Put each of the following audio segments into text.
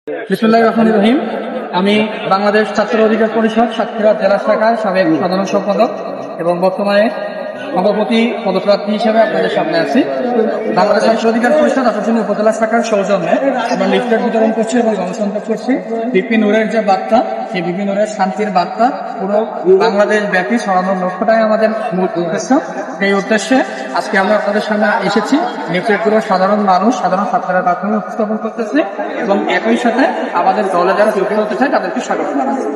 বিসমিল্লাহির রহমানির রহিম। আমি বাংলাদেশ ছাত্র অধিকার পরিষদ সাতক্ষীরা জেলা শাখার সাবেক সাধারণ সম্পাদক এবং বর্তমানে সভাপতি পদপ্রার্থী হিসেবে আপনাদের সামনে আছি। বাংলাদেশ ছাত্র অধিকার পরিষদ আসাম উপজেলা শাখার সৌজন্যে আমরা লিফলেট বিতরণ করছি এবং জনসংযোগ করছি। বিপি নূরের যে বার্তা, সেই বিপি নূরের শান্তির বার্তা পুরো বাংলাদেশ ব্যাপী ছড়ানোর লক্ষ্যটাই আমাদের মূল উদ্দেশ্য। সেই উদ্দেশ্যে আজকে আমরা আপনাদের সামনে এসেছি। লিফলেটগুলো সাধারণ মানুষ, সাধারণ ছাত্ররা প্রাথমিক উপস্থাপন করতেছে এবং একই সাথে আমাদের দলে যারা যুক্ত হতে চায় তাদেরকে স্বাগত জানাচ্ছি।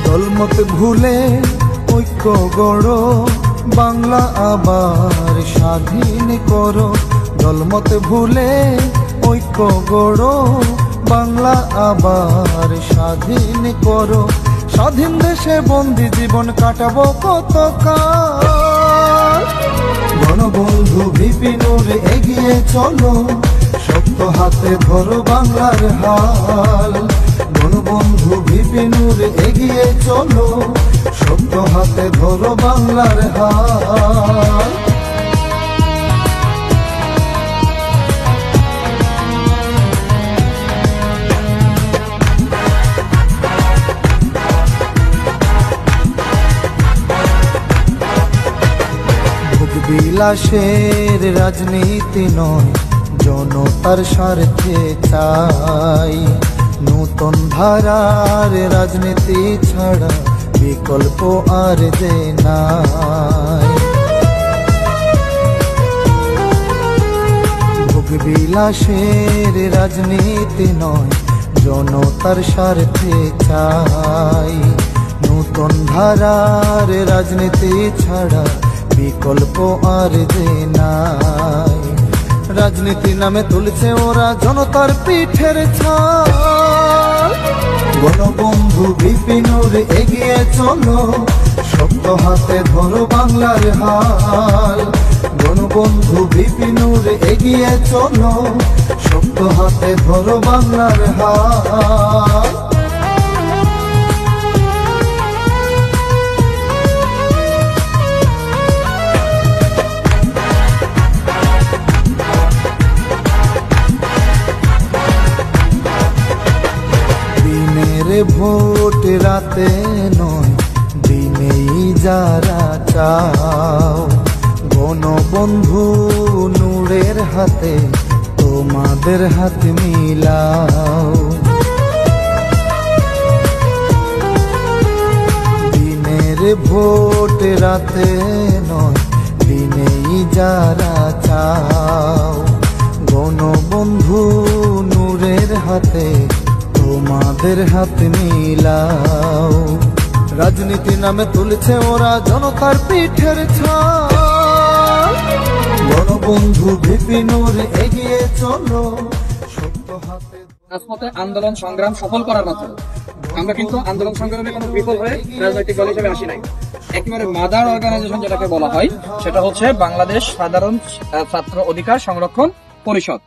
দলমত ভুলে ঐক্য গড়, বাংলা আবার স্বাধীন করো। দলমত ভুলে ঐক্য গড়, বাংলা আবার স্বাধীন করো। স্বাধীন দেশে বন্দি জীবন কাটাবো কতকাল। গণবন্ধু বিপি নূর এগিয়ে চলো, শক্ত হাতে ধরো বাংলার হাল। গণবন্ধু বিপি নূর এগিয়ে চলো, শক্ত হাতে ধরো বাংলার হাল। বিলাসের রাজনীতি নয়, জনতার স্বার্থে চাই। নূতন ধারার রাজনীতি ছাড়া বিকল্প আর যে নাই। ভোগ বিলাসের রাজনীতি নয়, জনতার স্বার্থে চাই। নূতন ধারার রাজনীতি ছাড়া বিকল্প আর যে নাই। রাজনীতি নামে তুলছে ওরা জনতার পিঠের ছাল। গণবন্ধু বিপি নূর এগিয়ে চলো, শক্ত হাতে ধরো বাংলার হাল। গণবন্ধু বিপি নূর এগিয়ে চলো, শক্ত হাতে ধরো বাংলার হাল। ভোট রাতে নয়, দিনেই যারা চাও। গণবন্ধু নূরের হাতে তোমাদের হাত মিলাও। দিনের ভোট রাতে নয়, দিনেই যারা চাও। গণবন্ধু নূরের হাতে তোমাদের হাত মিলাও। রাজনীতি নামে তুলছে ওরা জনতার পিঠের ছাল। গণবন্ধু বিপি নূর এগিয়ে চলো, শক্ত হাতে। রাজপথে আন্দোলন সংগ্রাম সফল করার মাধ্যমে আমরা কিন্তু আন্দোলন সংগ্রামে কোনো বিফল হয়ে রাজনৈতিক দল হিসেবে আসি নাই। একেবারে মাদার অর্গানাইজেশন যেটাকে বলা হয় সেটা হচ্ছে বাংলাদেশ সাধারণ ছাত্র অধিকার সংরক্ষণ পরিষদ।